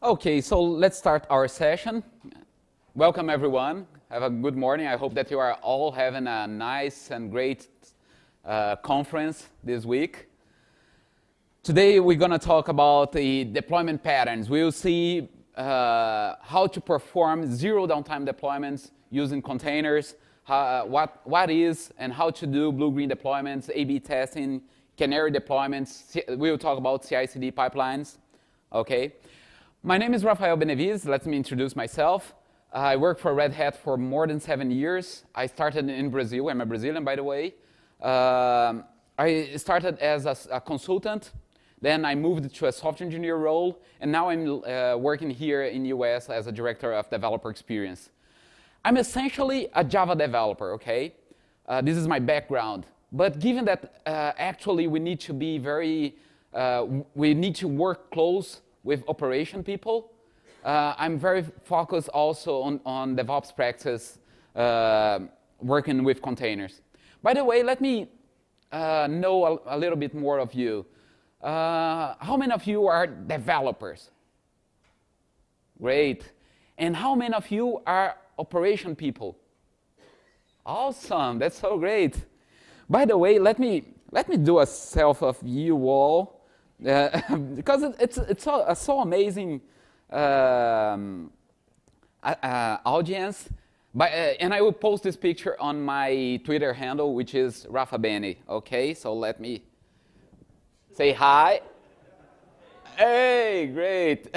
Okay, so let's start our session. Welcome everyone. Have a good morning. I hope that you are all having a nice and great conference this week. Today we're going to talk about the deployment patterns. We'll see how to perform zero downtime deployments using containers, what is and how to do blue-green deployments, A/B testing, Canary deployments. We'll talk about CI/CD pipelines. Okay. My name is Rafael Benevides. Let me introduce myself. I work for Red Hat for more than 7 years. I started in Brazil. I'm a Brazilian, by the way. I started as a consultant. Then I moved to a software engineer role. And now I'm working here in the US as a director of developer experience. I'm essentially a Java developer, okay? This is my background. But given that actually we need to be we need to work close with operation people, I'm very focused also on DevOps practice, working with containers. By the way, let me know a little bit more of you. How many of you are developers? Great. And how many of you are operation people? Awesome, that's so great. By the way, let me do a self of you all. Because it's so amazing audience. And I will post this picture on my Twitter handle, which is Rafa Bene. Okay, so let me say hi. Hey, great.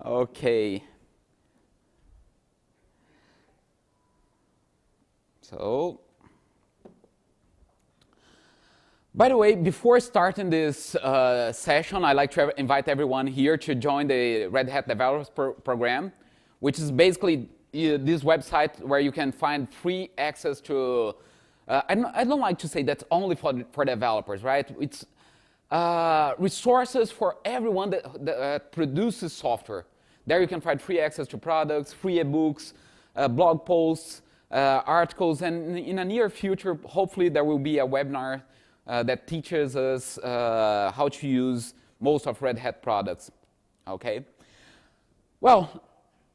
Okay. So. By the way, before starting this session, I'd like to invite everyone here to join the Red Hat Developers Program, which is basically this website where you can find free access to, I don't like to say that's only for developers, right? It's resources for everyone that produces software. There you can find free access to products, free ebooks, blog posts, articles, and in the near future, hopefully there will be a webinar that teaches us how to use most of Red Hat products, okay? Well,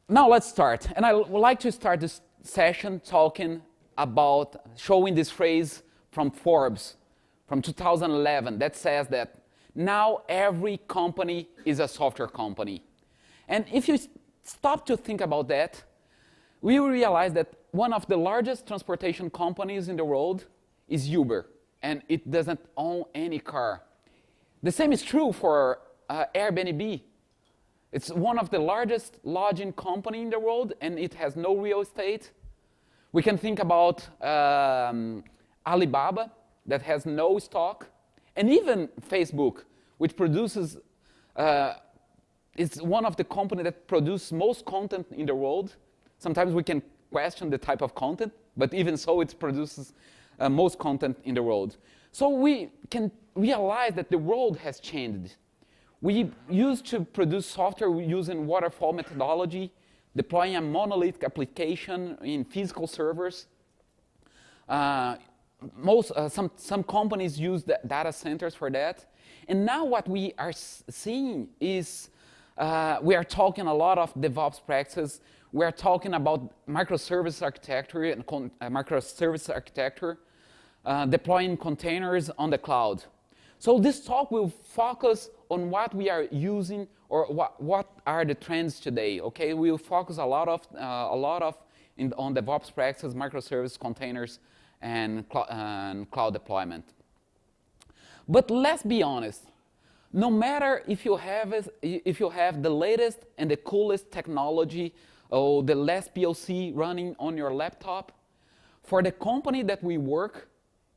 now let's start. And I would like to start this session talking about showing this phrase from Forbes from 2011 that says that now every company is a software company. And if you stop to think about that, we will realize that one of the largest transportation companies in the world is Uber. And it doesn't own any car. The same is true for Airbnb. It's one of the largest lodging company in the world, and it has no real estate. We can think about Alibaba, that has no stock, and even Facebook, which produces, it's one of the companies that produces most content in the world. Sometimes we can question the type of content, but even so, it produces most content in the world. So we can realize that the world has changed. We used to produce software using waterfall methodology, deploying a monolithic application in physical servers. Some companies use data centers for that. And now what we are seeing is we are talking a lot of DevOps practices. We are talking about microservice architecture and microservice architecture. Deploying containers on the cloud. So this talk will focus on what we are using or what are the trends today. Okay, we will focus a lot on DevOps practices, microservice containers, and cloud deployment. But let's be honest. No matter if you have the latest and the coolest technology or the last POC running on your laptop, for the company that we work,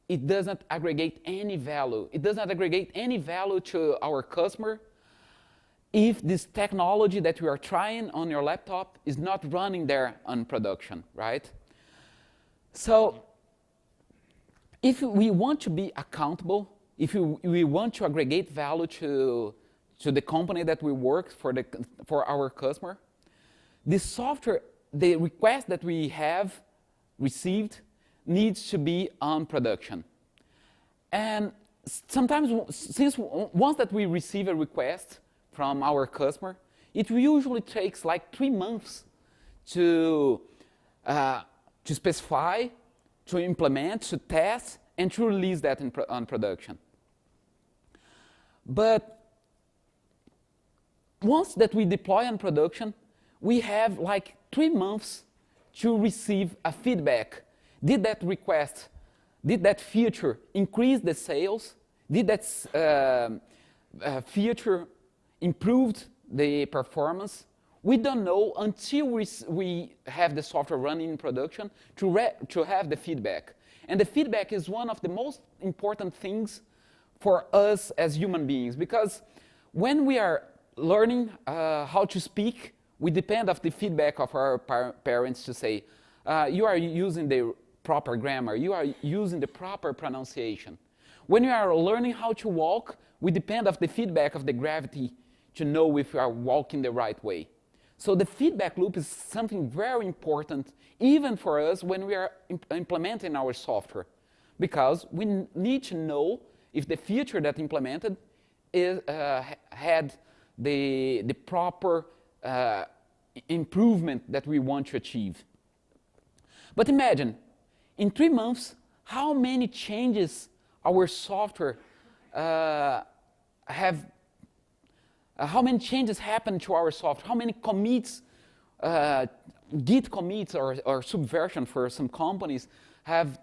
it doesn't aggregate any value. It doesn't aggregate any value to our customer if this technology that we are trying on your laptop is not running there on production, right? So if we want to be accountable, if we want to aggregate value to the company that we work for our customer, the software, the request that we have received needs to be on production. And sometimes, once that we receive a request, from our customer, it usually takes like 3 months to specify, to implement, to test, and to release that on production. But once that we deploy on production, we have like 3 months to receive a feedback. Did that request, did that feature increase the sales? Did that feature improved the performance? We don't know until we have the software running in production to have the feedback. And the feedback is one of the most important things for us as human beings, because when we are learning how to speak, we depend on the feedback of our parents to say, you are using the proper grammar, you are using the proper pronunciation. When you are learning how to walk, we depend on the feedback of the gravity to know if you are walking the right way. So the feedback loop is something very important, even for us when we are implementing our software, because we need to know if the feature that implemented had the proper improvement that we want to achieve. But imagine, in 3 months, how many changes our software how many changes happen to our software? How many commits, Git commits or subversion for some companies have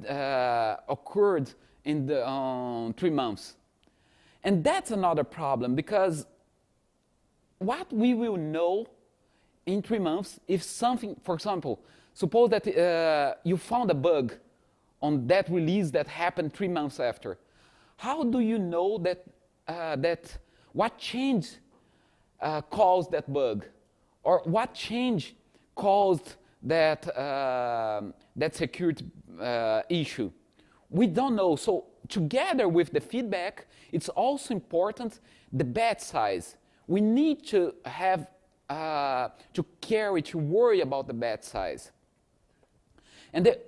occurred in the 3 months? And that's another problem, because what we will know in 3 months if something, for example, suppose that you found a bug on that release that happened 3 months after. How do you know that what change caused that bug, or what change caused that that security issue? We don't know. So together with the feedback, it's also important the batch size. We need to have to worry about the batch size. And the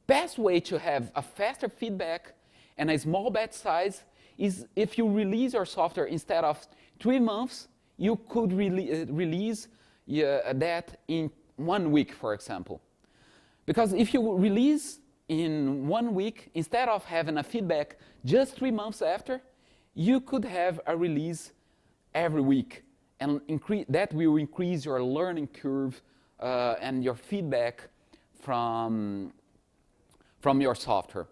best way to have a faster feedback and a small batch size is if you release your software instead of 3 months, you could release that in 1 week, for example. Because if you release in 1 week, instead of having a feedback just 3 months after, you could have a release every week. And that will increase your learning curve and your feedback from your software.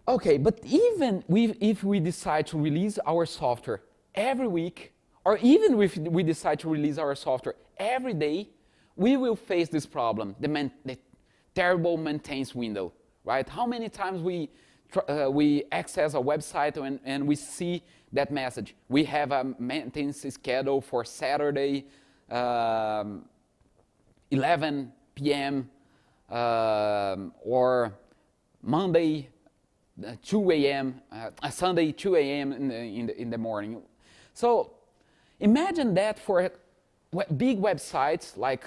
Okay, but even if we decide to release our software every week, or even if we decide to release our software every day, we will face this problem, the terrible maintenance window, right? How many times we access a website and we see that message? We have a maintenance schedule for Saturday, 11 p.m., or Monday, 2 a.m., Sunday, 2 a.m. in the morning. So imagine that for big websites like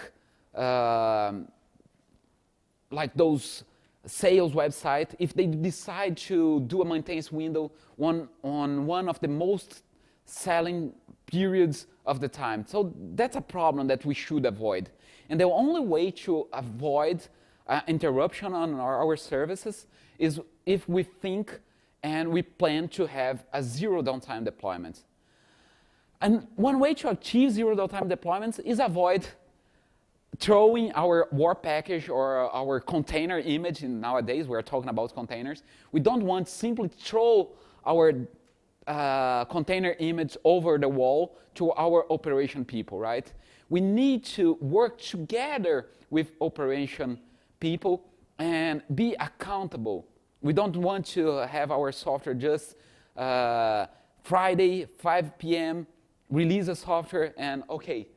those sales websites, if they decide to do a maintenance window on one of the most selling periods of the time. So that's a problem that we should avoid. And the only way to avoid interruption on our services is if we think and we plan to have a zero downtime deployment. And one way to achieve zero downtime deployments is avoid throwing our war package or our container image. And nowadays we're talking about containers. We don't want to simply throw our container image over the wall to our operation people, right? We need to work together with operation people and be accountable. We don't want to have our software just Friday, 5 p.m., release a software and, okay,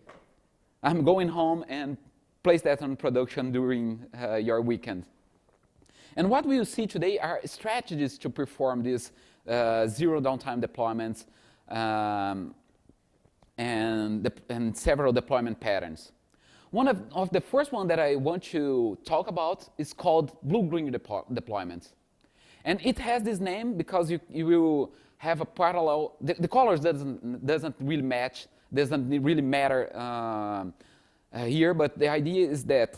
I'm going home and place that on production during your weekend. And what we will see today are strategies to perform these zero downtime deployments and several deployment patterns. One of the first one that I want to talk about is called blue-green deployments. And it has this name because you will have a parallel. The colors doesn't really match, doesn't really matter here, but the idea is that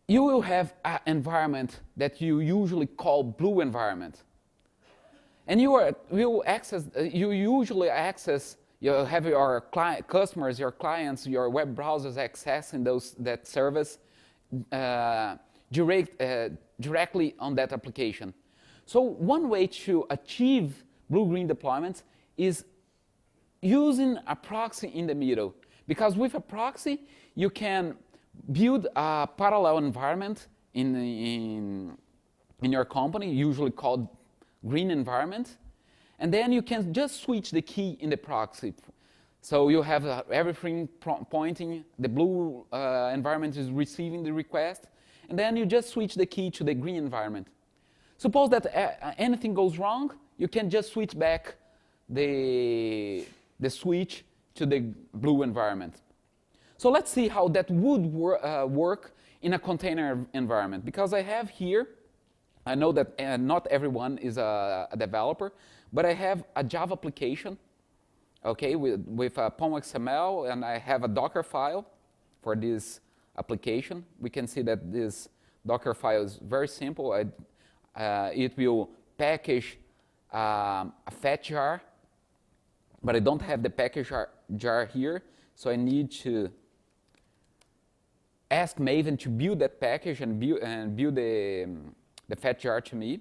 you will have an environment that you usually call blue environment. And you usually access, you have your customers, your clients, your web browsers accessing that service directly on that application. So one way to achieve blue-green deployments is using a proxy in the middle. Because with a proxy, you can build a parallel environment in your company, usually called green environment, and then you can just switch the key in the proxy. So you have everything pointing, the blue environment is receiving the request, and then you just switch the key to the green environment. Suppose that anything goes wrong, you can just switch back the switch to the blue environment. So let's see how that would work in a container environment. Because I have here, I know that not everyone is a developer, but I have a Java application, okay, with a POM XML, and I have a Dockerfile for this application. We can see that this Dockerfile is very simple. It will package a fat jar, but I don't have the package jar here, so I need to ask Maven to build that package and build the fat jar to me.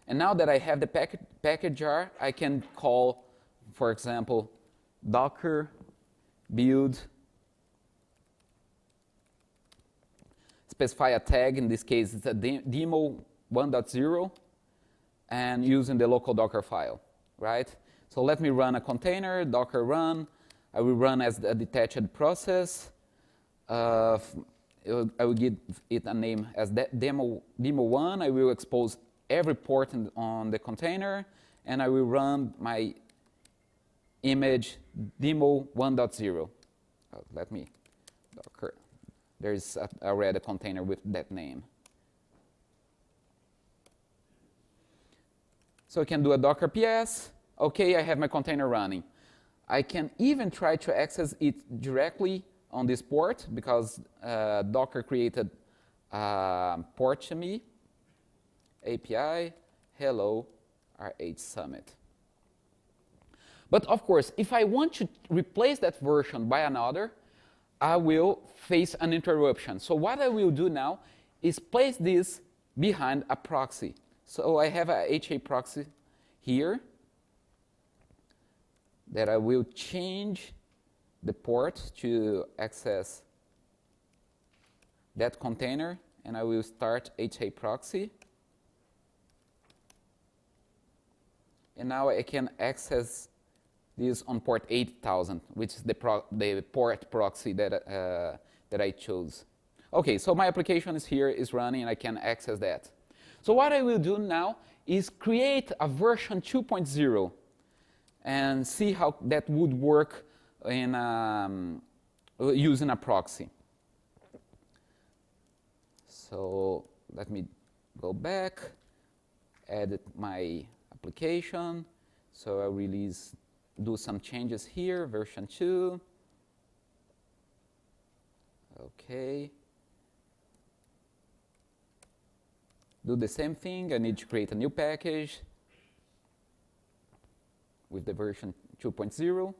And now that I have the package jar, I can call, for example, docker build, specify a tag. In this case, it's a demo 1.0, and using the local Dockerfile, right? So let me run a container, docker run. I will run as a detached process. I will give it a name as demo 1. I will expose every port on the container, and I will run my image demo 1.0. Let me docker. There's already a container with that name. So I can do a docker ps. Okay, I have my container running. I can even try to access it directly on this port, because Docker created a port to me, API, hello, RH Summit. But of course, if I want to replace that version by another, I will face an interruption. So what I will do now is place this behind a proxy. So I have a HA proxy here that I will change the port to access that container, and I will start HA proxy. And now I can access this on port 8000, which is the port proxy that I chose. Okay, so my application is here, is running, and I can access that. So what I will do now is create a version 2.0 and see how that would work in using a proxy. So let me go back, edit my application. So I release, do some changes here, version 2. Okay. Do the same thing. I need to create a new package with the version 2.0.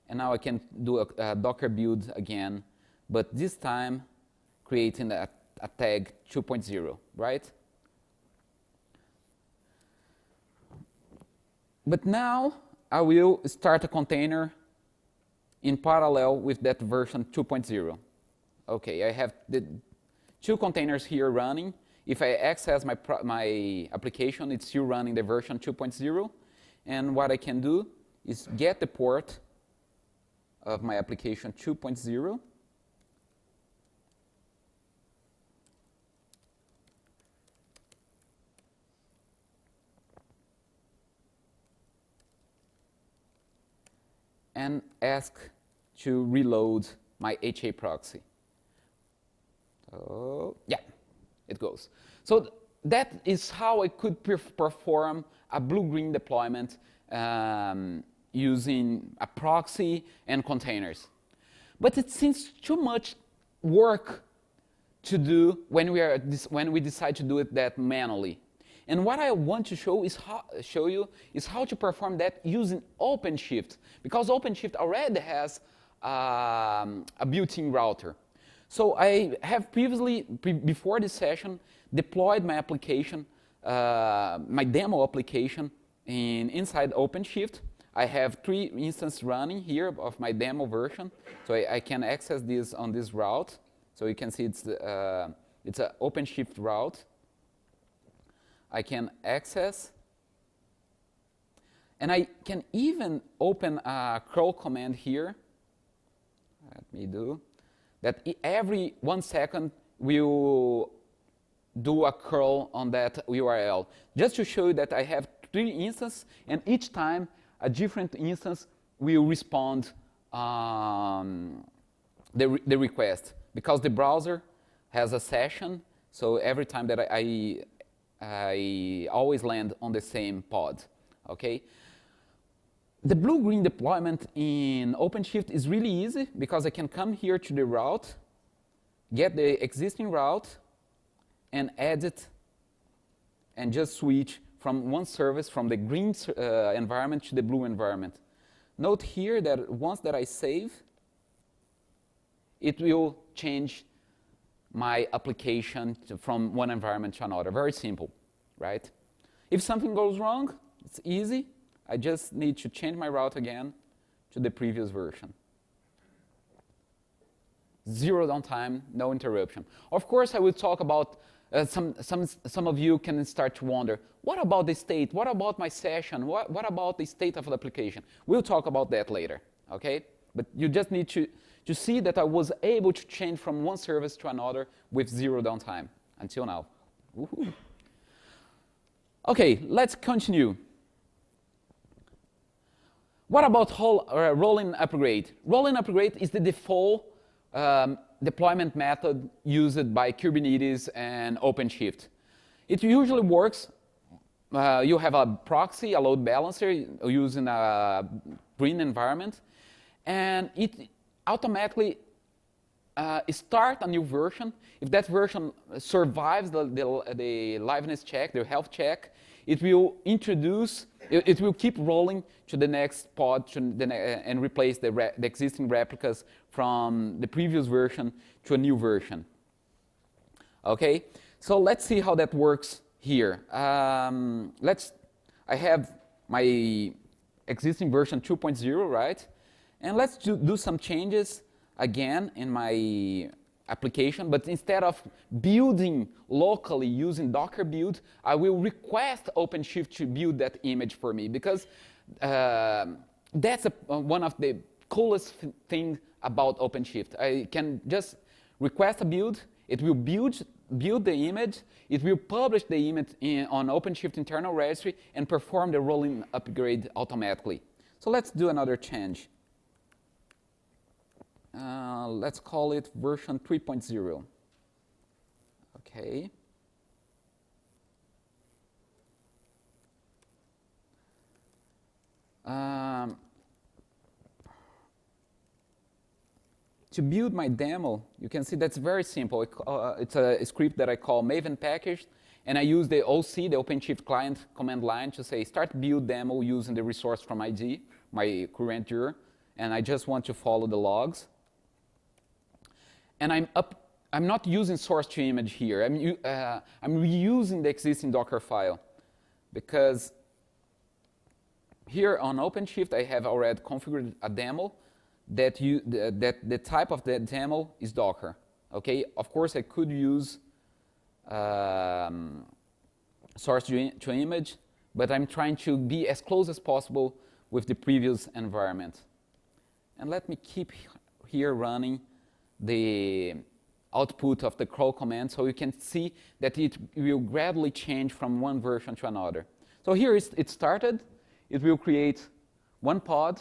And now I can do a Docker build again, but this time creating a tag 2.0, right? But now I will start a container in parallel with that version 2.0. Okay, I have the 2 containers here running. If I access my application, it's still running the version 2.0. And what I can do is get the port of my application 2.0. And ask to reload my HA proxy. So yeah, it goes. So that is how I could perform a blue-green deployment using a proxy and containers. But it seems too much work to do when we decide to do it that manually. And what I want to show you is how to perform that using OpenShift, because OpenShift already has a built-in router. So I have previously, before this session, deployed my application, my demo application inside OpenShift. I have 3 instances running here of my demo version, so I can access this on this route. So you can see it's an OpenShift route. I can access, and I can even open a curl command here. Let me do that. Every 1 second will do a curl on that URL, just to show you that I have 3 instances, and each time a different instance will respond the request, because the browser has a session. So every time that I always land on the same pod. Okay. The blue-green deployment in OpenShift is really easy, because I can come here to the route, get the existing route, and add it, and just switch from one service, from the green environment to the blue environment. Note here that once that I save, it will change my application from one environment to another. Very simple, right? If something goes wrong, it's easy. I just need to change my route again to the previous version. 0 downtime, no interruption. Of course, I will talk about some of you can start to wonder, what about the state? What about my session? What about the state of the application? We'll talk about that later, okay? But you just need to see that I was able to change from one service to another with 0 downtime until now. Woohoo. Okay, let's continue. What about rolling upgrade? Rolling upgrade is the default deployment method used by Kubernetes and OpenShift. It usually works. You have a proxy, a load balancer using a green environment, and it automatically start a new version. If that version survives the liveness check, the health check, it will introduce, it will keep rolling to the next pod and replace the existing replicas from the previous version to a new version. Okay, so let's see how that works here. I have my existing version 2.0, right? And let's do some changes again in my application, but instead of building locally using Docker build, I will request OpenShift to build that image for me, because that's one of the coolest things about OpenShift. I can just request a build, it will build the image, it will publish the image on OpenShift internal registry and perform the rolling upgrade automatically. So let's do another change. Let's call it version 3.0. Okay. To build my demo, you can see that's very simple. It's a script that I call Maven package, and I use the OC, the OpenShift client command line, to say start build demo using the resource from ID, my current dir, and I just want to follow the logs. And I'm not using source to image here. I'm reusing the existing Dockerfile, because here on OpenShift I have already configured a demo that the type of the demo is Docker. Okay, of course I could use source to image, but I'm trying to be as close as possible with the previous environment. And let me keep here running the output of the crawl command, so you can see that it will gradually change from one version to another. So here it started. It will create one pod.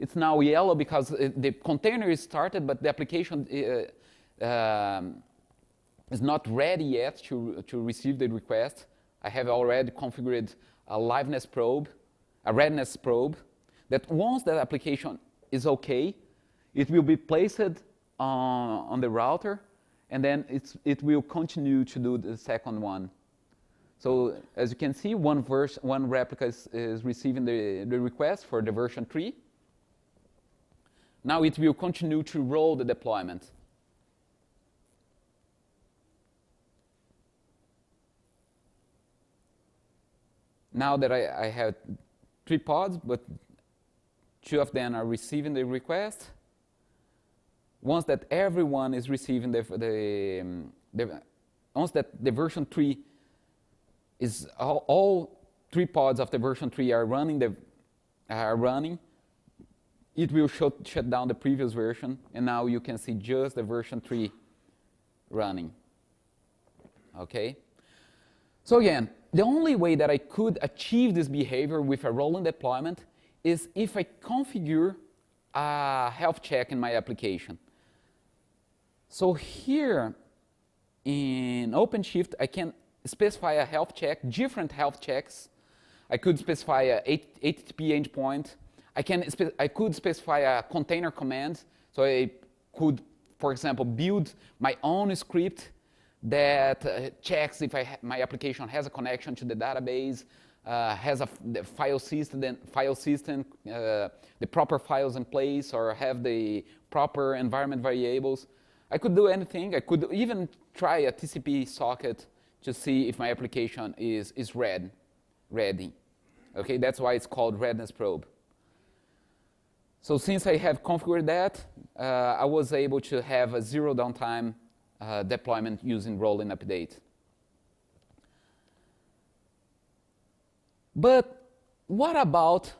It's now yellow because the container is started, but the application is not ready yet to receive the request. I have already configured a liveness probe, a readiness probe, that once that application is okay, it will be placed on the router, and then it will continue to do the second one. So as you can see, one replica is receiving the request for the version 3. Now it will continue to roll the deployment. Now that I have 3 pods, but 2 of them are receiving the request. Once that everyone is receiving once that the version 3 is all 3 pods of the version 3 are running, it will shut down the previous version, and now you can see just the version 3 running. Okay? So again, the only way that I could achieve this behavior with a rolling deployment is if I configure a health check in my application. So here in OpenShift, I can specify a health check, different health checks. I could specify a HTTP endpoint. I could specify a container command. So I could, for example, build my own script that checks if my application has a connection to the database, has the file system, the proper files in place, or have the proper environment variables. I could do anything. I could even try a TCP socket to see if my application is ready. Okay, that's why it's called readiness probe. So since I have configured that, I was able to have a 0 downtime deployment using rolling update. But what about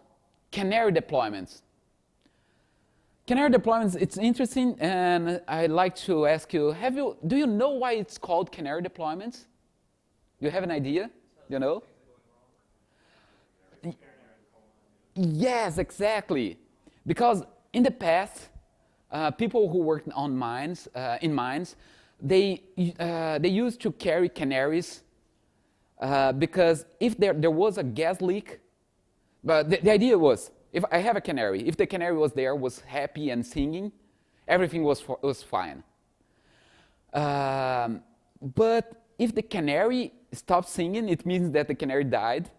Canary deployments? Canary deployments, it's interesting, and I'd like to ask you, do you know why it's called Canary deployments? Do you have an idea? You know? Yes, exactly. Because in the past, people who worked on mines, they used to carry canaries because if there was a gas leak, but the idea was, if I have a canary, if the canary was happy and singing, everything was fine. But if the canary stopped singing, it means that the canary died.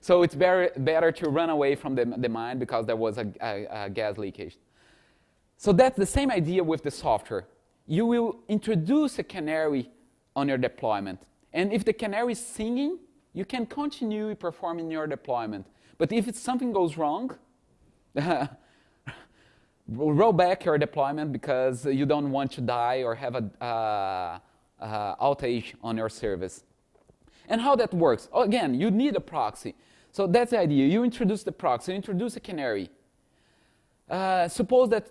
So it's better to run away from the mine because there was a gas leakage. So that's the same idea with the software. You will introduce a canary on your deployment. And if the canary is singing, you can continue performing your deployment. But if something goes wrong, roll back your deployment because you don't want to die or have a outage on your service. And how that works? Again, you need a proxy. So that's the idea. You introduce the proxy, you introduce a canary. Suppose that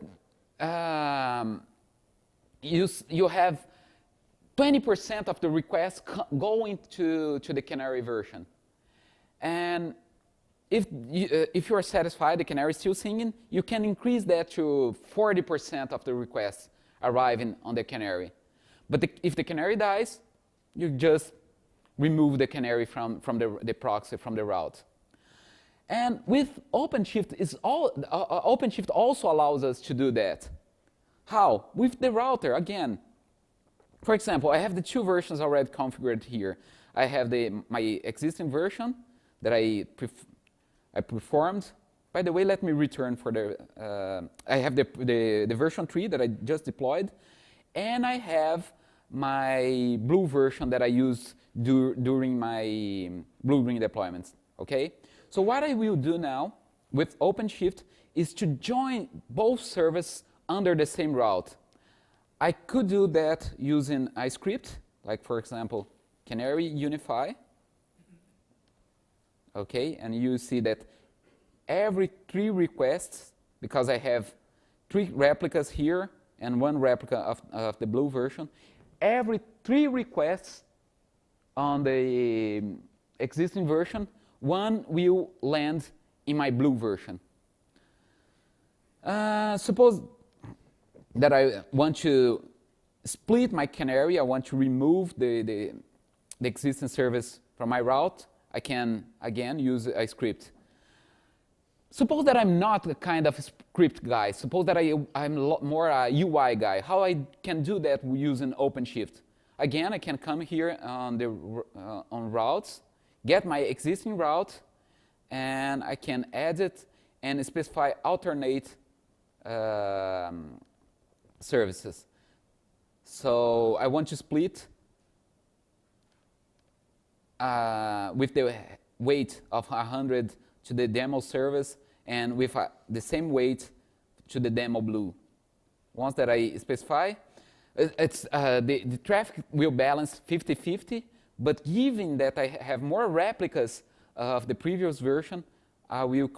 you have 20% of the requests going to the canary version. And if you are satisfied, the canary is still singing, you can increase that to 40% of the requests arriving on the canary. But if the canary dies, you just remove the canary from the proxy, from the route. And with OpenShift, OpenShift also allows us to do that. How? With the router, again. For example, I have the 2 versions already configured here. I have my existing version that I performed. By the way, let me return for I have the version 3 that I just deployed, and I have my blue version that I use during my blue-green deployments, okay? So what I will do now with OpenShift is to join both services under the same route. I could do that using a script, like for example, Canary unify. Okay, and you see that every 3 requests, because I have 3 replicas here and 1 replica of the blue version, every 3 requests on the existing version, 1 will land in my blue version. Suppose that I want to split my canary, I want to remove the existing service from my route. I can, again, use a script. Suppose that I'm not the kind of script guy. Suppose that I'm more a UI guy. How I can do that using OpenShift? Again, I can come here on on routes, get my existing route, and I can edit and specify alternate services. So I want to split with the weight of 100 to the demo service and with the same weight to the demo blue. Once that I specify, the traffic will balance 50-50, but given that I have more replicas of the previous version, I will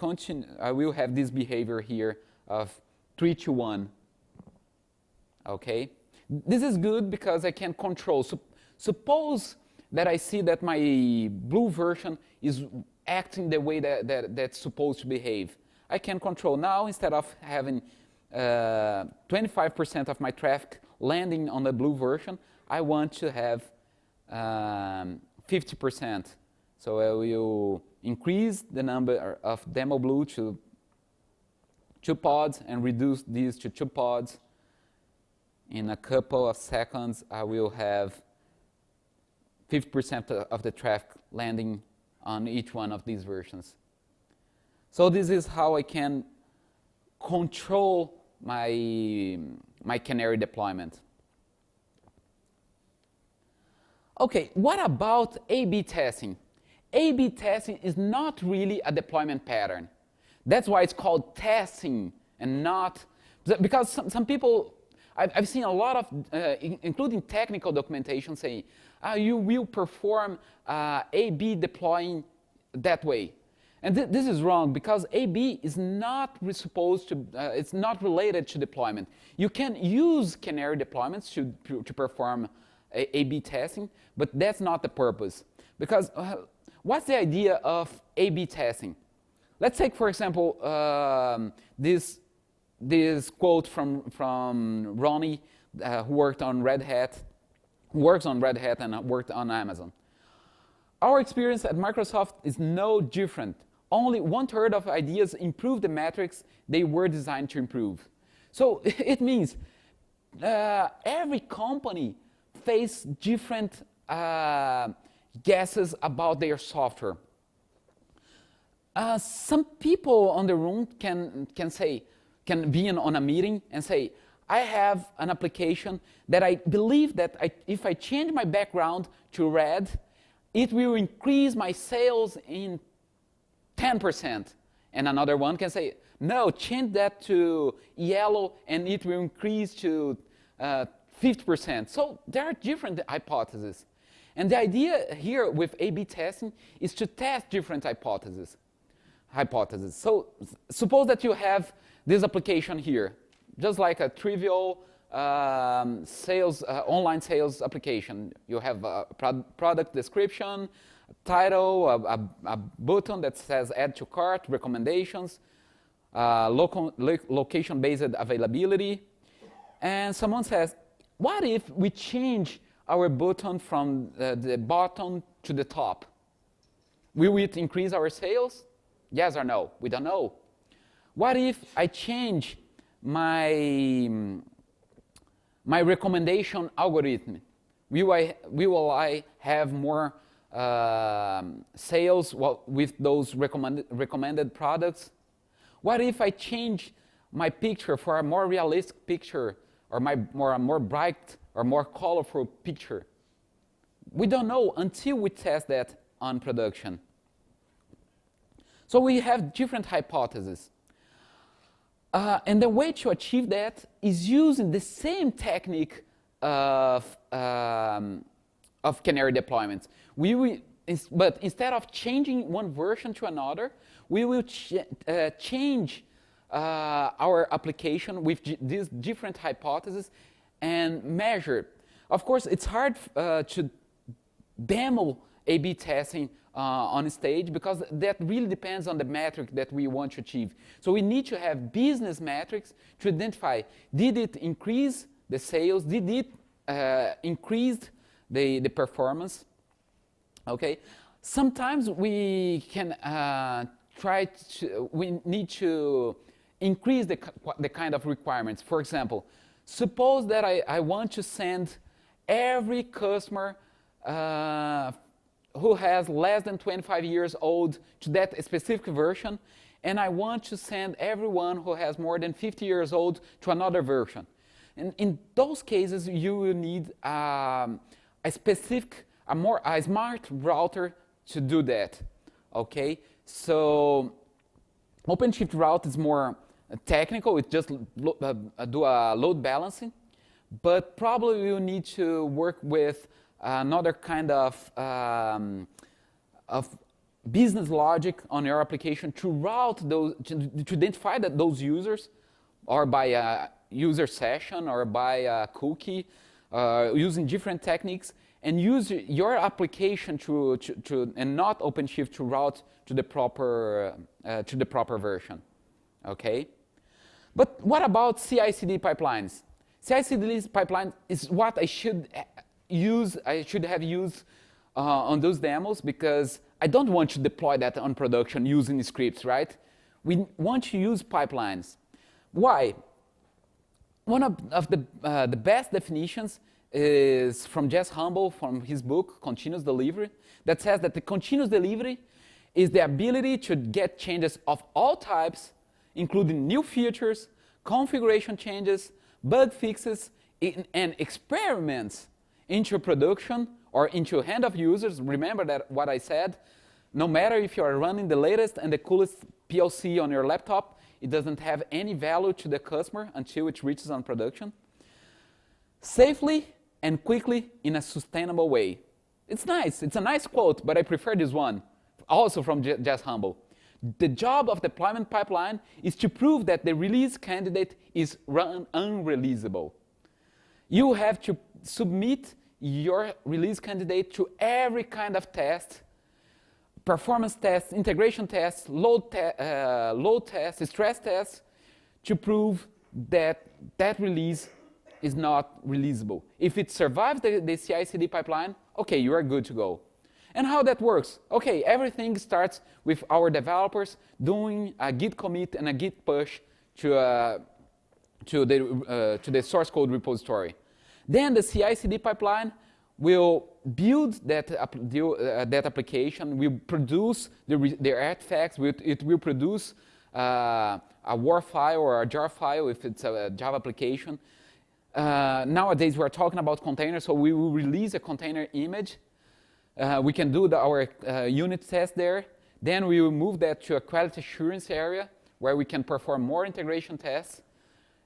have this behavior here of 3-to-1. Okay? This is good because I can control. Suppose that I see that my blue version is acting the way that's supposed to behave. I can control now, instead of having 25% of my traffic landing on the blue version, I want to have 50%. So I will increase the number of demo blue to 2 pods and reduce these to 2 pods. In a couple of seconds, I will have 50% of the traffic landing on each one of these versions. So this is how I can control my Canary deployment. Okay, what about A/B testing? A/B testing is not really a deployment pattern. That's why it's called testing and not, because some people, I've seen a lot of, including technical documentation saying, you will perform A/B deploying that way. And this is wrong, because A/B is not supposed to, it's not related to deployment. You can use Canary deployments to perform A/B testing, but that's not the purpose. Because what's the idea of A/B testing? Let's take, for example, this quote from Ronnie, who works on Red Hat and worked on Amazon. Our experience at Microsoft is no different. Only 1/3 of ideas improve the metrics they were designed to improve. So it means every company faces different guesses about their software. Some people on the room can be on a meeting and say, I have an application that I believe that if I change my background to red, it will increase my sales in 10%. And another one can say, no, change that to yellow and it will increase to 50%. So there are different hypotheses. And the idea here with A/B testing is to test different hypotheses. So suppose that you have this application here, just like a trivial online sales application. You have a product description, a title, a button that says add to cart, recommendations, location-based availability. And someone says, what if we change our button from the bottom to the top? Will it increase our sales? Yes or no? We don't know. What if I change my recommendation algorithm? Will I have more sales with those recommended products? What if I change my picture for a more realistic picture, or a more bright or more colorful picture? We don't know until we test that on production. So we have different hypotheses. And the way to achieve that is using the same technique of Canary deployments. But instead of changing one version to another, we will change our application with these different hypotheses and measure. Of course, it's hard to demo A/B testing on stage, because that really depends on the metric that we want to achieve. So we need to have business metrics to identify, did it increase the sales? Did it increase the performance? Okay. Sometimes we can we need to increase the kind of requirements. For example, suppose that I want to send every customer who has less than 25 years old to that specific version, and I want to send everyone who has more than 50 years old to another version. And in those cases, you will need a smart router to do that. Okay, so OpenShift route is more technical. It just do a load balancing, but probably you need to work with another kind of business logic on your application to route those, to identify those users, or by a user session or by a cookie, using different techniques, and use your application and not OpenShift to route to the proper version. Okay. But what about CI/CD pipelines? CI/CD pipeline is what I should have used on those demos, because I don't want to deploy that on production using scripts, right? We want to use pipelines. Why? One of the best definitions is from Jess Humble, from his book, Continuous Delivery, that says that the continuous delivery is the ability to get changes of all types, including new features, configuration changes, bug fixes, and experiments into production or into hand of users. Remember that what I said, no matter if you are running the latest and the coolest PLC on your laptop, it doesn't have any value to the customer until it reaches on production. Safely and quickly in a sustainable way. It's nice, it's a nice quote, but I prefer this one, also from Jess Humble. The job of deployment pipeline is to prove that the release candidate is unreleasable. You have to submit your release candidate to every kind of test, performance tests, integration tests, load tests, stress tests, to prove that that release is not releasable. If it survives the CI/CD pipeline, okay, you are good to go. And how that works? Okay, everything starts with our developers doing a git commit and a git push to the source code repository. Then the CI/CD pipeline will build that application, will produce the artifacts, it will produce a WAR file or a jar file if it's a Java application. Nowadays we're talking about containers, so we will release a container image. We can do our unit test there. Then we will move that to a quality assurance area where we can perform more integration tests,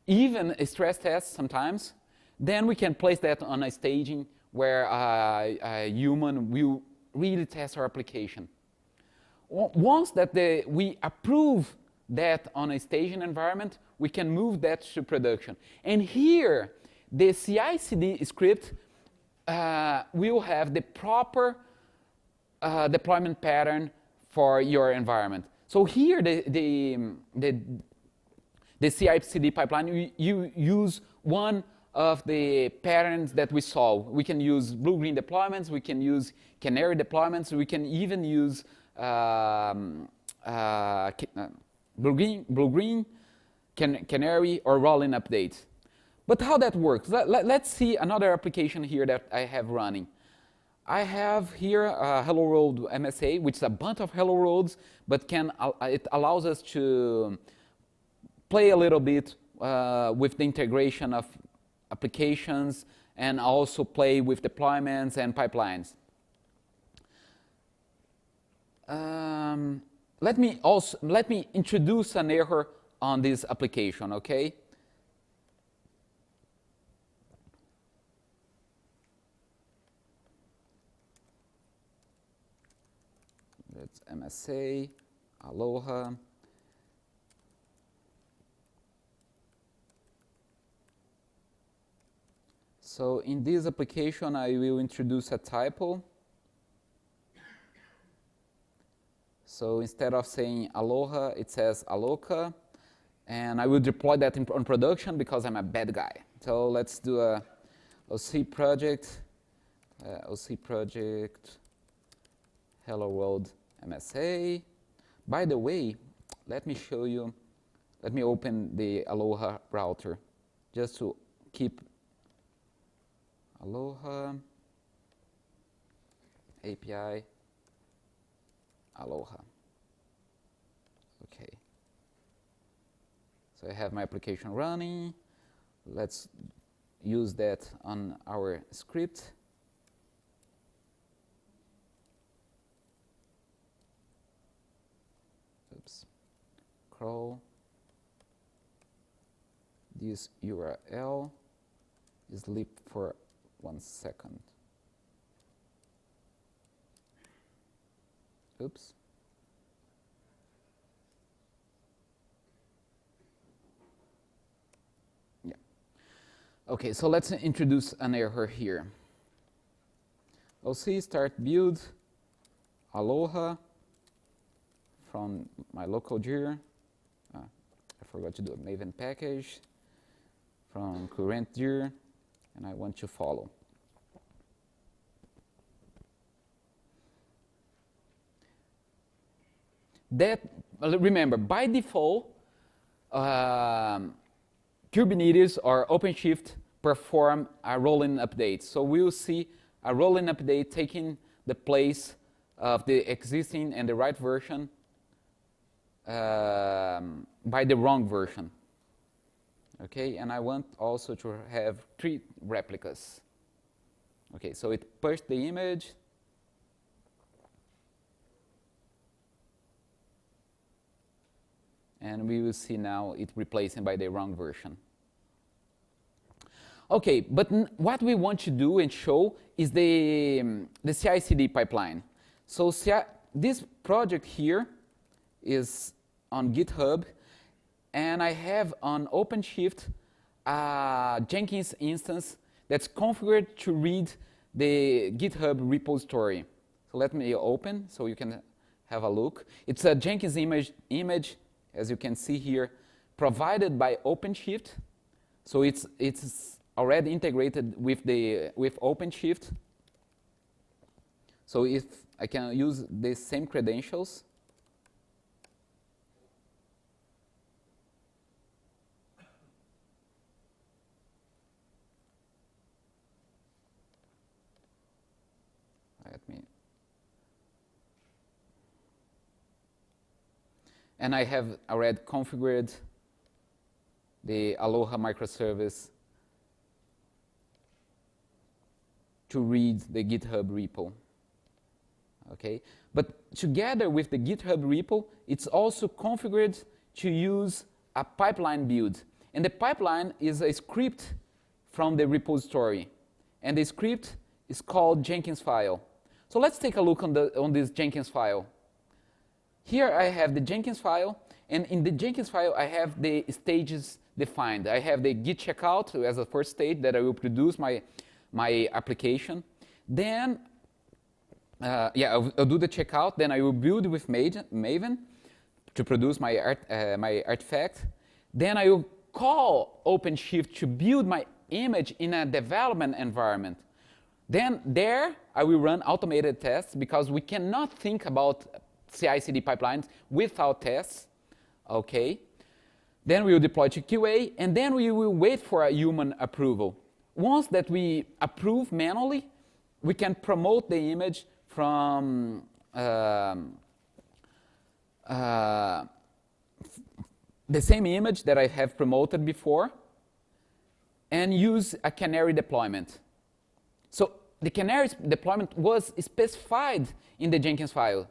even stress tests sometimes. Then we can place that on a staging where a human will really test our application. Once that we approve that on a staging environment, we can move that to production. And here, the CI/CD script will have the proper deployment pattern for your environment. So here, the CI/CD pipeline, you use one of the patterns that we saw. We can use blue-green deployments, we can use canary deployments, we can even use blue-green, canary, or rolling updates. But how that works? Let's see another application here that I have running. I have here a Hello World MSA, which is a bunch of Hello Worlds, but it allows us to play a little bit with the integration of applications and also play with deployments and pipelines. Let me introduce an error on this application, okay? That's MSA, Aloha. So in this application, I will introduce a typo. So instead of saying Aloha, it says Aloka. And I will deploy that on production because I'm a bad guy. So let's do a OC project. hello world MSA. By the way, let me show you, let me open the Aloha router just to keep Aloha API Aloha. Okay. So I have my application running. Let's use that on our script. Oops. Crawl this URL. Sleep for 1 second. Oops. Yeah. Okay, so let's introduce an error here. OC start build Aloha from my local dir. I forgot to do a Maven package from current dir, and I want to follow. That, remember, by default, Kubernetes or OpenShift perform a rolling update. So we'll see a rolling update taking the place of the existing and the right version by the wrong version. Okay, and I want also to have 3 replicas. Okay, so it pushed the image. And we will see now it replacing by the wrong version. Okay, but what we want to do and show is the CI/CD pipeline. So this project here is on GitHub, and I have on OpenShift a Jenkins instance that's configured to read the GitHub repository. So let me open so you can have a look. It's a Jenkins image, as you can see here, provided by OpenShift. So it's already integrated with OpenShift. So if I can use the same credentials. And I have already configured the Aloha microservice to read the GitHub repo. Okay, but together with the GitHub repo, it's also configured to use a pipeline build. And the pipeline is a script from the repository. And the script is called Jenkins file. So let's take a look on this Jenkins file. Here I have the Jenkins file, and in the Jenkins file I have the stages defined. I have the git checkout as a first stage that I will produce my application. Then, I'll do the checkout. Then I will build with Maven to produce my artifact. Then I will call OpenShift to build my image in a development environment. Then there I will run automated tests because we cannot think about CI/CD pipelines without tests, okay? Then we will deploy to QA, and then we will wait for a human approval. Once that we approve manually, we can promote the image from the same image that I have promoted before and use a Canary deployment. So the Canary deployment was specified in the Jenkins file.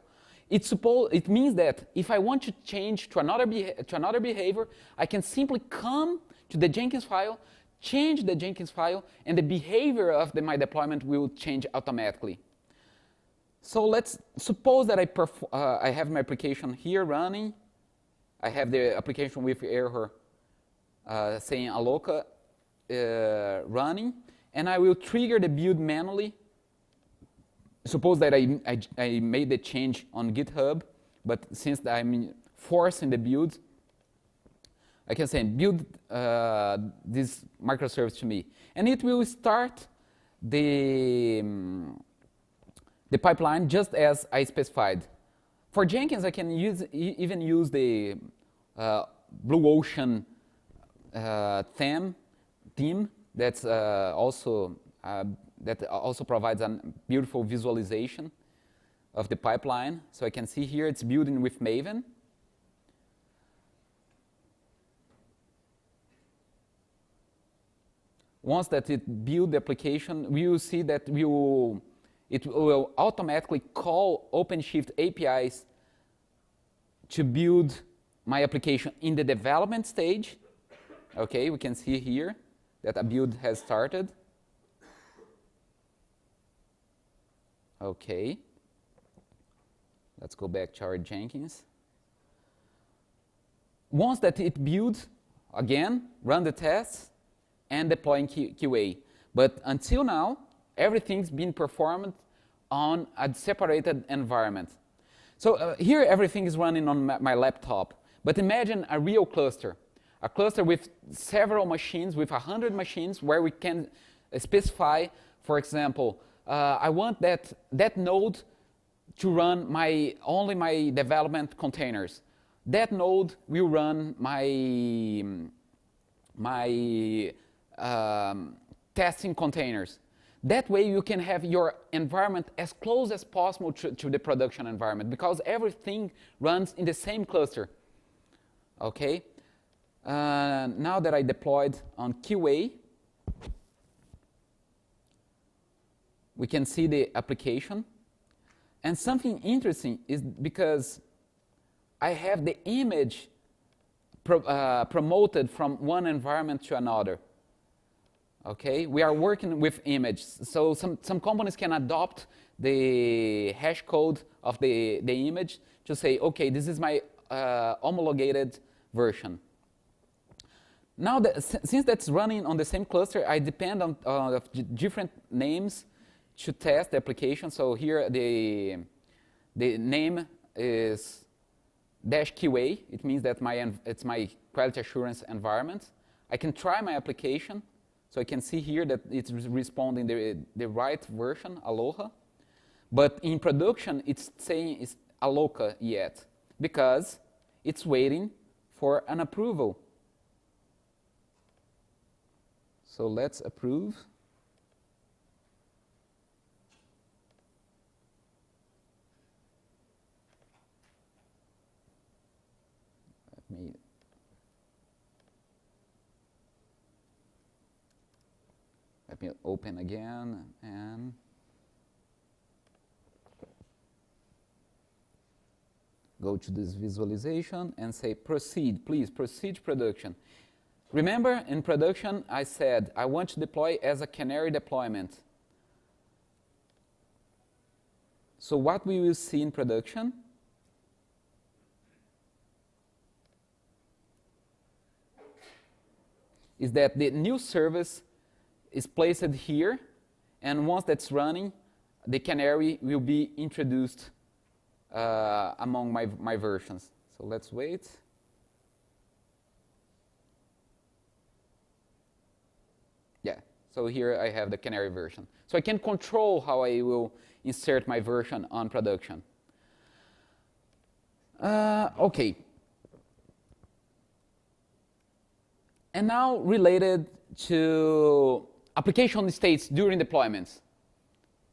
It means that if I want to change to another behavior, I can simply come to the Jenkins file, change the Jenkins file, and the behavior of my deployment will change automatically. So let's suppose that I have my application here running. I have the application with error saying Aloha running, and I will trigger the build manually. Suppose that I made the change on GitHub, but since I'm forcing the build, I can say build this microservice to me. And it will start the the pipeline just as I specified. For Jenkins, I can even use the Blue Ocean theme that's that also provides a beautiful visualization of the pipeline. So I can see here it's building with Maven. Once that it builds the application, we will see that it will automatically call OpenShift APIs to build my application in the development stage. Okay, we can see here that a build has started. Okay, let's go back to our Jenkins. Once that it builds, again, run the tests and deploy in QA. But until now, everything's been performed on a separated environment. So here everything is running on my laptop. But imagine a real cluster. A cluster with several machines, with 100 machines, where we can specify, for example, I want that node to run only my development containers. That node will run my testing containers. That way you can have your environment as close as possible to the production environment, because everything runs in the same cluster. Okay? Now that I deployed on QA, we can see the application. And something interesting is because I have the image promoted from one environment to another. Okay, we are working with image. So some companies can adopt the hash code of the image to say, okay, this is my homologated version. Now, since that's running on the same cluster, I depend on different names to test the application. So here the name is -QA. It means that it's my quality assurance environment. I can try my application. So I can see here that it's responding the right version, Aloha. But in production, it's saying it's Aloha yet, because it's waiting for an approval. So let's approve. Let me open again and go to this visualization and say proceed, please proceed production. Remember, in production I said I want to deploy as a Canary deployment. So what we will see in production is that the new service is placed here, and once that's running, the Canary will be introduced among my versions. So let's wait. Yeah, so here I have the Canary version. So I can control how I will insert my version on production. Okay. And now related to application states during deployments.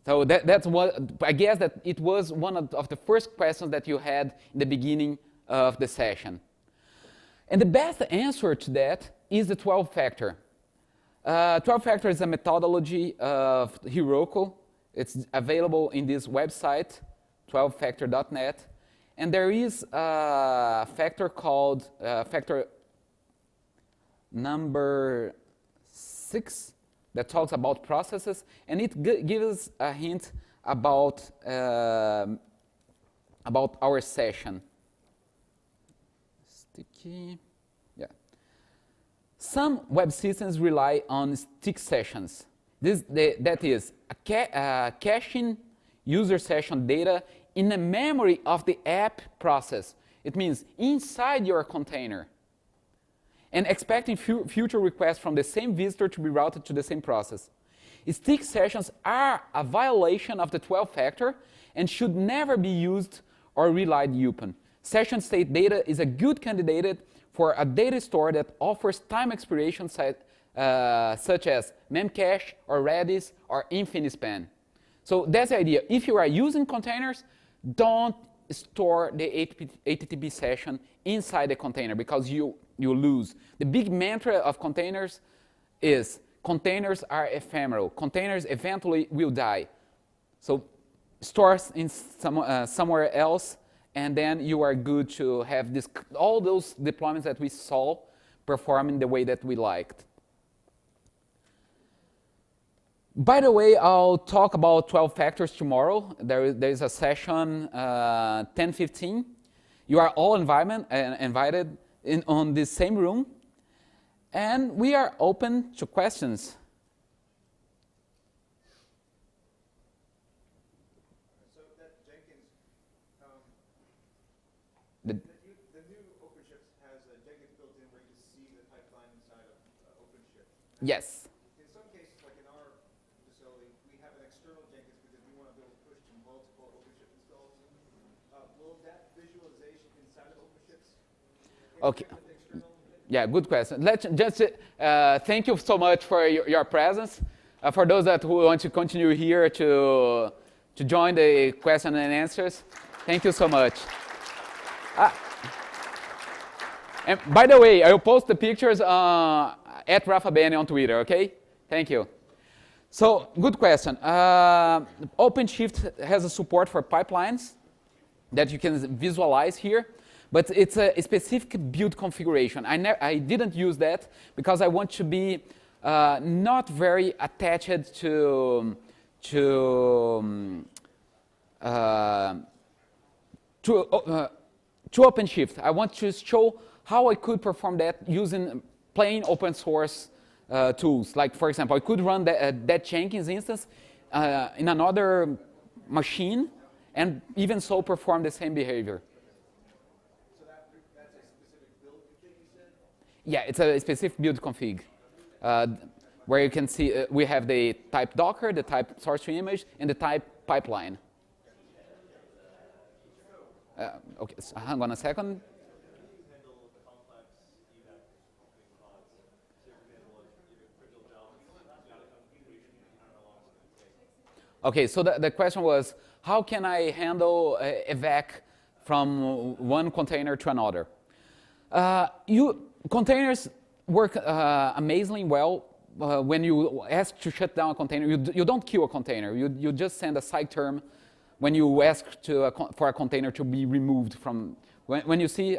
So that's what, I guess that it was one of the first questions that you had in the beginning of the session. And the best answer to that is the 12-factor. 12-factor is a methodology of Heroku. It's available in this website, 12factor.net. And there is a factor called factor number 6 that talks about processes, and it gives a hint about our session. Sticky, yeah. Some web systems rely on stick sessions. That is caching user session data in the memory of the app process. It means inside your container, and expecting future requests from the same visitor to be routed to the same process. Stick sessions are a violation of the 12 factor and should never be used or relied upon. Session state data is a good candidate for a data store that offers time expiration such as memcache or Redis or InfiniSpan. So that's the idea. If you are using containers, don't store the HTTP session inside the container because you lose. The big mantra of containers is containers are ephemeral. Containers eventually will die. So store in somewhere else, and then you are good to have all those deployments that we saw performing the way that we liked. By the way, I'll talk about 12 factors tomorrow. There is a session 10:15. You are all invited on this same room. And we are open to questions. So that Jenkins, the new OpenShift has a Jenkins built in where you can see the pipeline inside of OpenShift. Yes. In some cases, like in our facility, we have an external Jenkins because we want to be able to push to multiple OpenShift installs. Will that visualization inside of OpenShift? Okay. Yeah, good question. Let's just thank you so much for your presence. For those who want to continue here to join the question and answers, thank you so much. And by the way, I will post the pictures at Rafael Benevides on Twitter, okay? Thank you. So, good question. OpenShift has a support for pipelines that you can visualize here. But it's a specific build configuration. I didn't use that because I want to be not very attached to OpenShift. I want to show how I could perform that using plain open source tools. Like, for example, I could run that Jenkins instance in another machine and even so perform the same behavior. Yeah, it's a specific build config where you can see we have the type Docker, the type source to image, and the type pipeline. Okay, so hang on a second. Okay, so the question was, how can I handle evac from one container to another? Containers work amazingly well when you ask to shut down a container. You don't kill a container. You just send a side term when you ask for a container to be removed from. When you see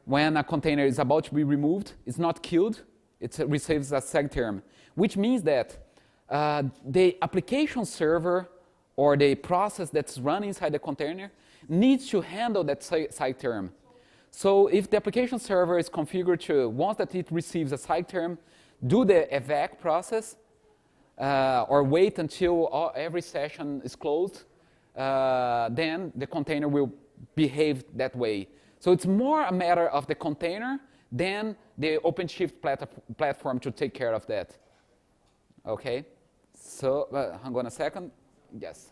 when a container is about to be removed, it's not killed. It receives a side term, which means that the application server or the process that's run inside the container needs to handle that side term. So if the application server is configured to, once that it receives a side term, do the evac process, or wait until every session is closed, then the container will behave that way. So it's more a matter of the container than the OpenShift platform to take care of that. Okay? So, hang on a second. Yes.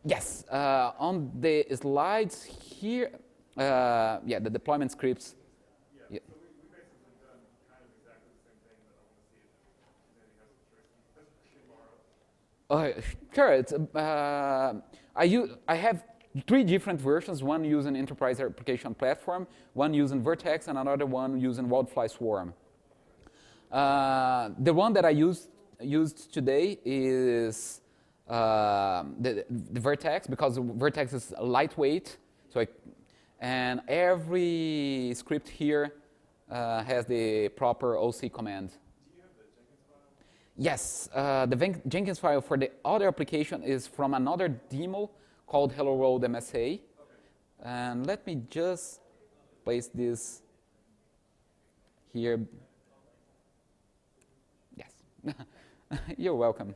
Yes, on the slides here, yeah, the deployment scripts. Yeah. So we basically done kind of exactly the same thing, but I want to see if there's any Sure. I have 3 different versions, one using Enterprise Application Platform, one using Vertex, and another one using Wildfly Swarm. The one that I used today is the Vertex, because Vertex is lightweight, and every script here has the proper OC command. Do you have the Jenkins file? Yes, the Jenkins file for the other application is from another demo called Hello World MSA. Okay. And let me just place this here. Yes, you're welcome.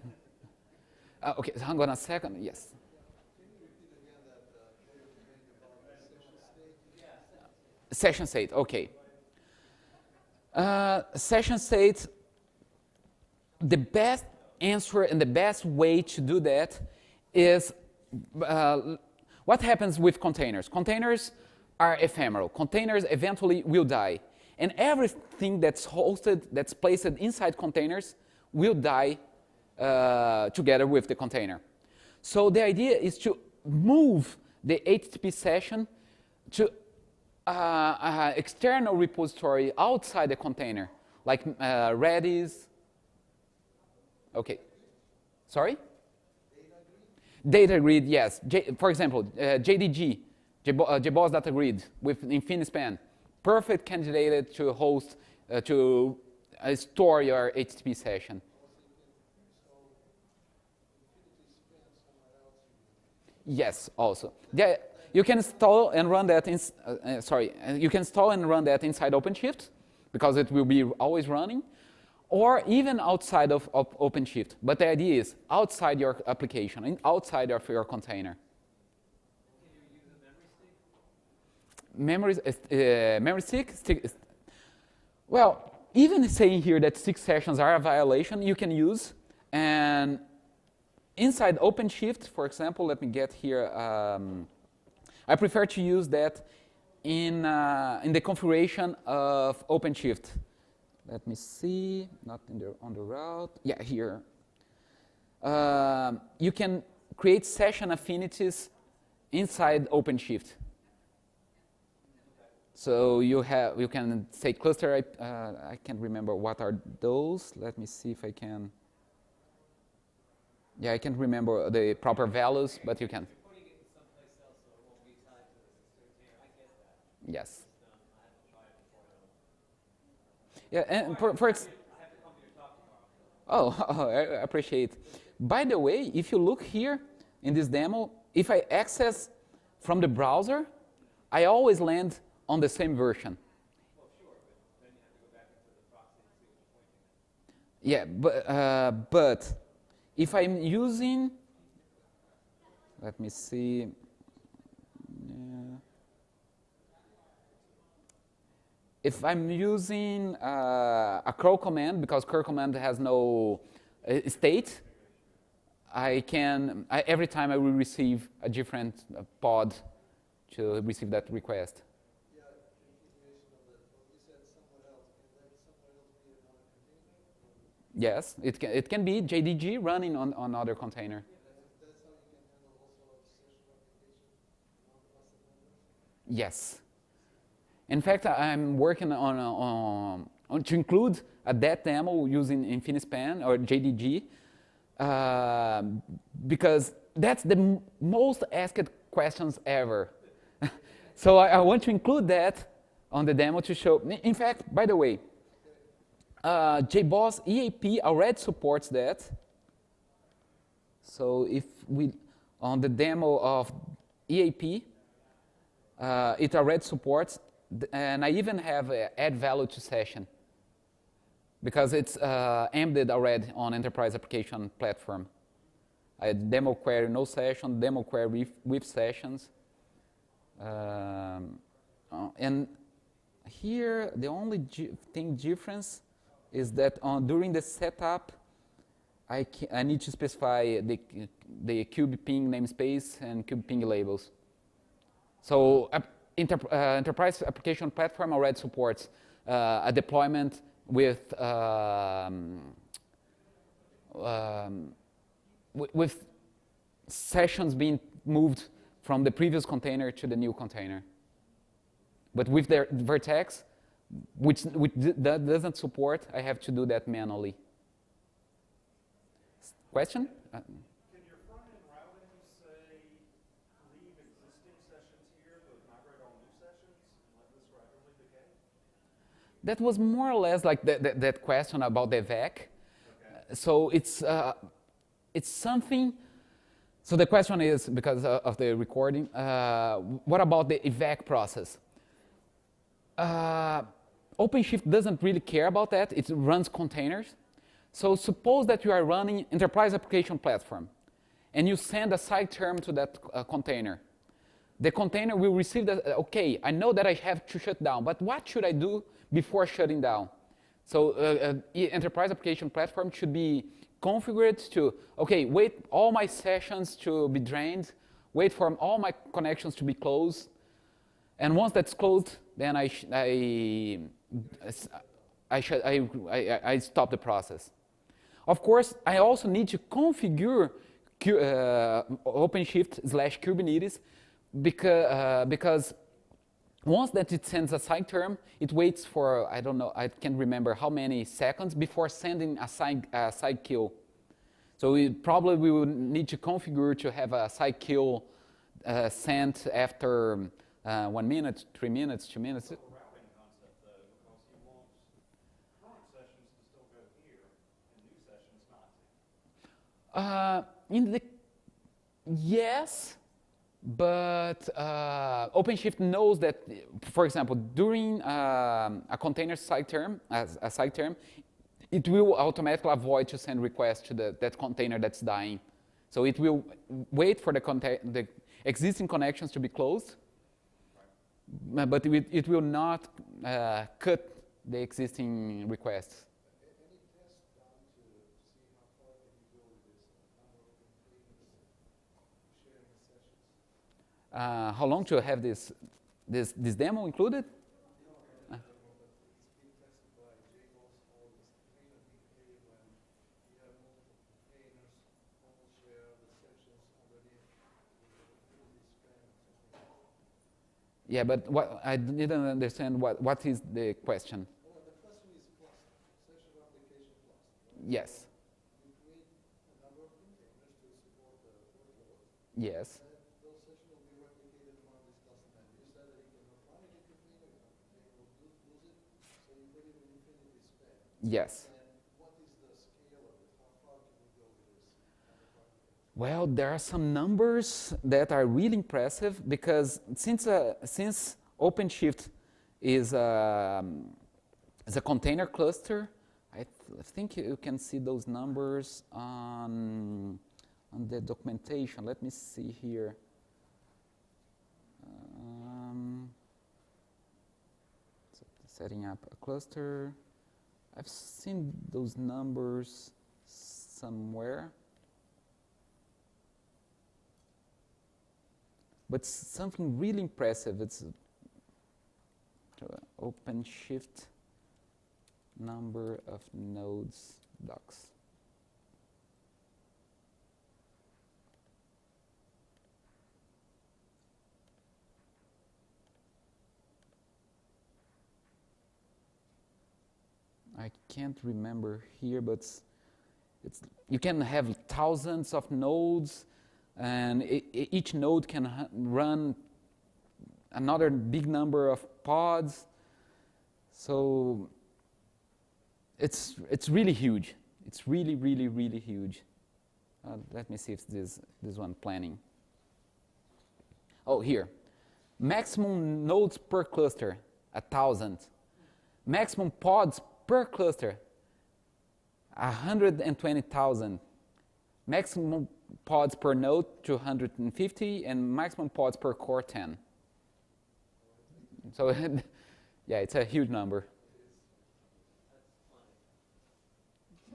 Okay, so hang on a second. Yes. Can you repeat again that Session state, okay. Session state The best answer and the best way to do that is what happens with containers. Containers are ephemeral. Containers eventually will die. And everything that's hosted, that's placed inside containers, will die together with the container. So the idea is to move the HTTP session to external repository outside the container, like Redis. Okay. Sorry? Data grid, yes. For example, JDG, JBoss Data Grid with InfiniSpan. Perfect candidate to host, to store your HTTP session. Yes, also. Yeah, you can install and run that you can install and run that inside OpenShift because it will be always running, or even outside of OpenShift. But the idea is outside your application and outside of your container. Can you use a Memory stick? Well, even saying here that 6 sessions are a violation, you can use. And inside OpenShift, for example, let me get here. I prefer to use that in the configuration of OpenShift. Let me see, not on the route. Yeah, here. You can create session affinities inside OpenShift. So you can say cluster. I can't remember what are those. Let me see if I can. Yeah, I can't remember the proper values, but you can. Putting it someplace else so it won't be tied to the container. I get that. Yes. I haven't tried it before. Yeah, and for I have to come to your talk tomorrow. I appreciate. By the way, if you look here in this demo, if I access from the browser, I always land on the same version. Well, sure, but then you have to go back into the proxy and see what you're pointing at. Yeah, but if I'm using, let me see. Yeah. If I'm using a curl command, because curl command has no state, every time I will receive a different pod to receive that request. Yeah, continuation of that. Well, you said someone else. Can that someone else be another container? Yes, it can be JDG running on another container. That's how you can handle also session application, non-trusted members? Yes. In fact, I'm working on to include a that demo using InfiniSpan or JDG because that's the most asked questions ever. So I want to include that on the demo to show. In fact, by the way, JBoss EAP already supports that. So if we, on the demo of EAP, it already supports, and I even have add value to session because it's embedded already on enterprise application platform. I had demo query no session, demo query with sessions. And here, the only difference is that during the setup, I need to specify the kubeping namespace and kubeping labels. So enterprise application platform already supports a deployment with sessions being moved from the previous container to the new container. But with their Vertex, which that doesn't support, I have to do that manually. Question? Can your front-end routing say, leave existing sessions here, but migrate all new sessions, and let this rapidly decay? That was more or less like that question about the evac. Okay. So it's something. So the question is, because of the recording, what about the evac process? OpenShift doesn't really care about that. It runs containers. So suppose that you are running enterprise application platform, and you send a side term to that container. The container will receive that, okay, I know that I have to shut down, but what should I do before shutting down? So enterprise application platform should be configured to, okay, wait all my sessions to be drained, wait for all my connections to be closed, and once that's closed, then I stop the process. Of course, I also need to configure OpenShift/Kubernetes because once that it sends a side term, it waits for, I don't know, I can't remember how many seconds before sending a side kill. So we will need to configure to have a side kill sent after 1 minute, 3 minutes, 2 minutes. Routing concept though, because he wants current sessions to still go here and new sessions not to. Yes, but OpenShift knows that, for example, during a container side term, it will automatically avoid to send requests to that container that's dying. So it will wait for the existing connections to be closed, but it will not cut the existing requests. Any tests done to see how far can you go with this number of containers sharing sessions? How long to have this demo included? Yeah, but what I didn't understand what is the question. Well, the question is cluster, session application cluster. Yes. You create a number of containers to support the workload. Yes. And those sessions will be replicated among this cluster. And you said that you can apply the container, the container will lose it, so you put it in infinity span. Yes. And what is the scale of it? How far can you go with this? Well, there are some numbers that are really impressive because since OpenShift is a container cluster, I think you can see those numbers on the documentation. Let me see here. Setting up a cluster. I've seen those numbers somewhere. But something really impressive, it's OpenShift number of nodes docs. I can't remember here, but you can have thousands of nodes, and each node can run another big number of pods. So it's really huge. It's really, really, really huge. Let me see if this one planning. Oh, here. Maximum nodes per cluster, 1,000. Maximum pods per cluster, 120,000. Maximum pods per node, 250, and maximum pods per core, 10. So, yeah, it's a huge number.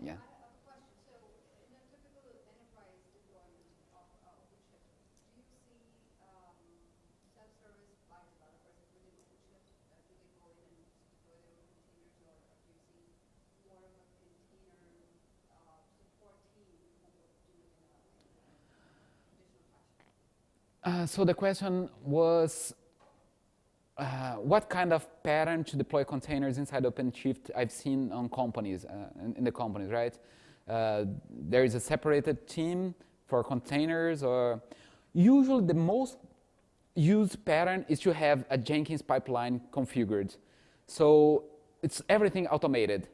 Yeah. I have a question. So, in a typical enterprise deployment of OpenShift, do you see self-service by developers within OpenShift? Do they go in and deploy their own containers, or do you see more of a container support team who would do it in a traditional fashion? So the question was, what kind of pattern to deploy containers inside OpenShift I've seen on companies, in the companies, right? There is a separated team for containers, or usually the most used pattern is to have a Jenkins pipeline configured. So it's everything automated.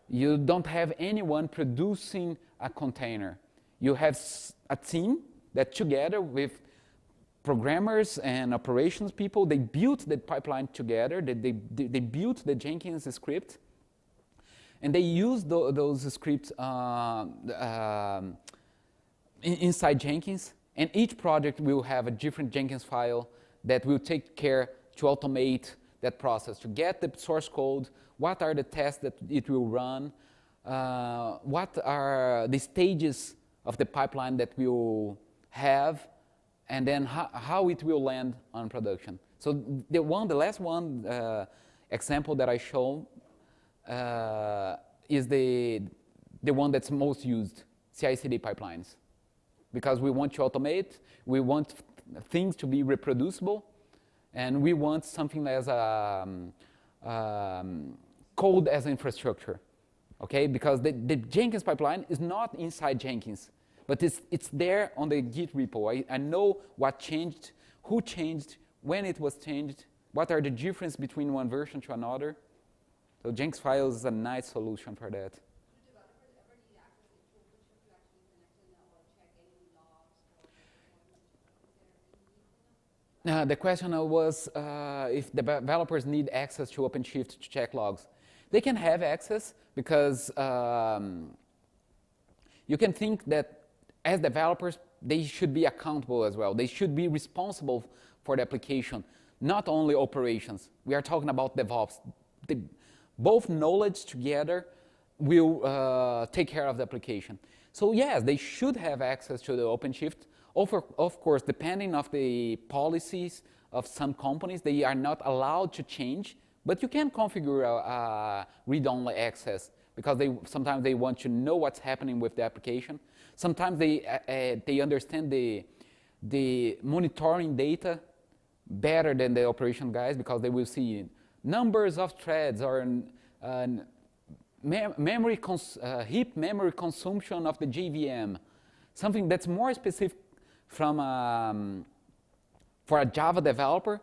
You don't have anyone producing a container. You have a team that together with programmers and operations people, they built the pipeline together, they built the Jenkins script, and they use those scripts inside Jenkins, and each project will have a different Jenkins file that will take care to automate that process, to get the source code, what are the tests that it will run, what are the stages of the pipeline that we'll have, and then how it will land on production. So the last one example that I show is the one that's most used, CI/CD pipelines. Because we want to automate, we want things to be reproducible, and we want something as code as infrastructure, okay? Because the Jenkins pipeline is not inside Jenkins, but it's there on the Git repo. I know what changed, who changed, when it was changed, what are the differences between one version to another. So Jenkins files is a nice solution for that. Do developers ever need access to OpenShift to actually connect in or check any logs or deployments? Is there any need for that? The question was if the developers need access to OpenShift to check logs. They can have access because you can think that as developers, they should be accountable as well. They should be responsible for the application, not only operations. We are talking about DevOps. Both knowledge together will take care of the application. So yes, they should have access to the OpenShift. Of course, depending on the policies of some companies, they are not allowed to change, but you can configure a read-only access because sometimes they want to know what's happening with the application. Sometimes they understand the monitoring data better than the operation guys because they will see numbers of threads or heap memory consumption of the JVM, something that's more specific from for a Java developer.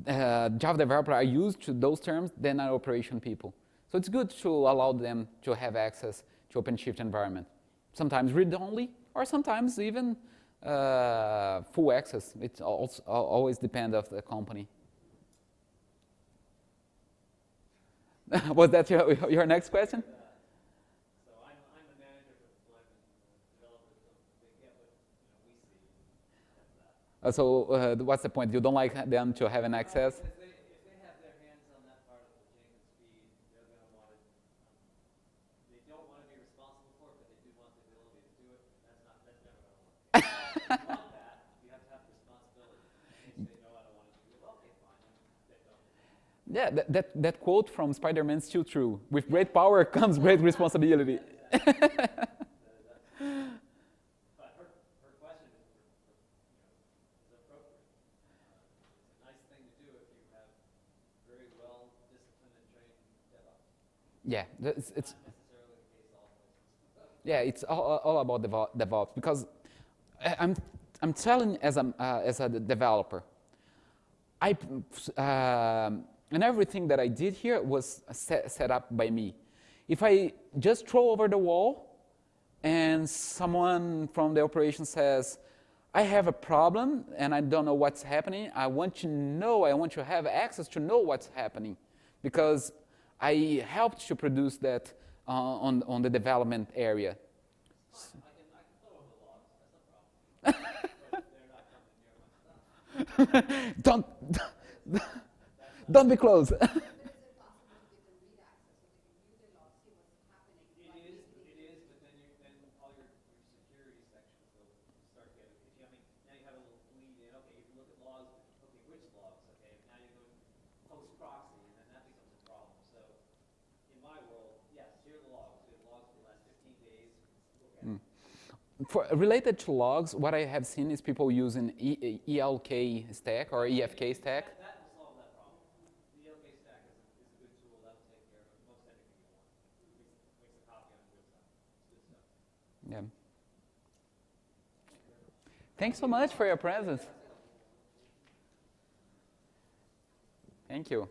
Java developer are used to those terms than our operation people. So it's good to allow them to have access to OpenShift environment. Sometimes read-only, or sometimes even full access. It always depends on the company. Was that your next question? So I'm the manager for deployment. Developers, they get what we see. So what's the point? You don't like them to have an access? If they have their hands on that part of the Jenkins feed, they're going to want it. They don't want to be responsible for it, but they do want the ability to do it. That's never going to work. If you want that, you have to have responsibility. If they know I don't want to do it, okay, fine. They don't. Yeah, that quote from Spider-Man is still true. With great power comes great responsibility. But her question is appropriate. It's a nice thing to do if you have very well disciplined and trained DevOps. Yeah, it's Not necessarily the case all places. yeah, it's all about DevOps because I'm telling as a developer, and everything that I did here was set up by me. If I just throw over the wall and someone from the operation says, I have a problem and I don't know what's happening, I want to know, I want to have access to know what's happening because I helped to produce that on the development area. I can throw over the logs, that's no problem. But they're not coming near my stuff. Don't be close. But is it possible to give them read access so they can view the logs, see what's happening? It is, but then all your security sections will start getting. Now you have a little bleed in. Okay, you can look at logs. Okay, which logs? Okay, now you're going post proxy, and then that becomes a problem. So, in my world, yes, here are the logs. We have logs for the last 15 days. Look at it. Related to logs, what I have seen is people using ELK stack or EFK stack. That will solve that problem. The ELK stack is a good tool that will take care of most anything you want. Makes a copy on real time. It's good stuff. Yeah. Thanks so much for your presence. Thank you.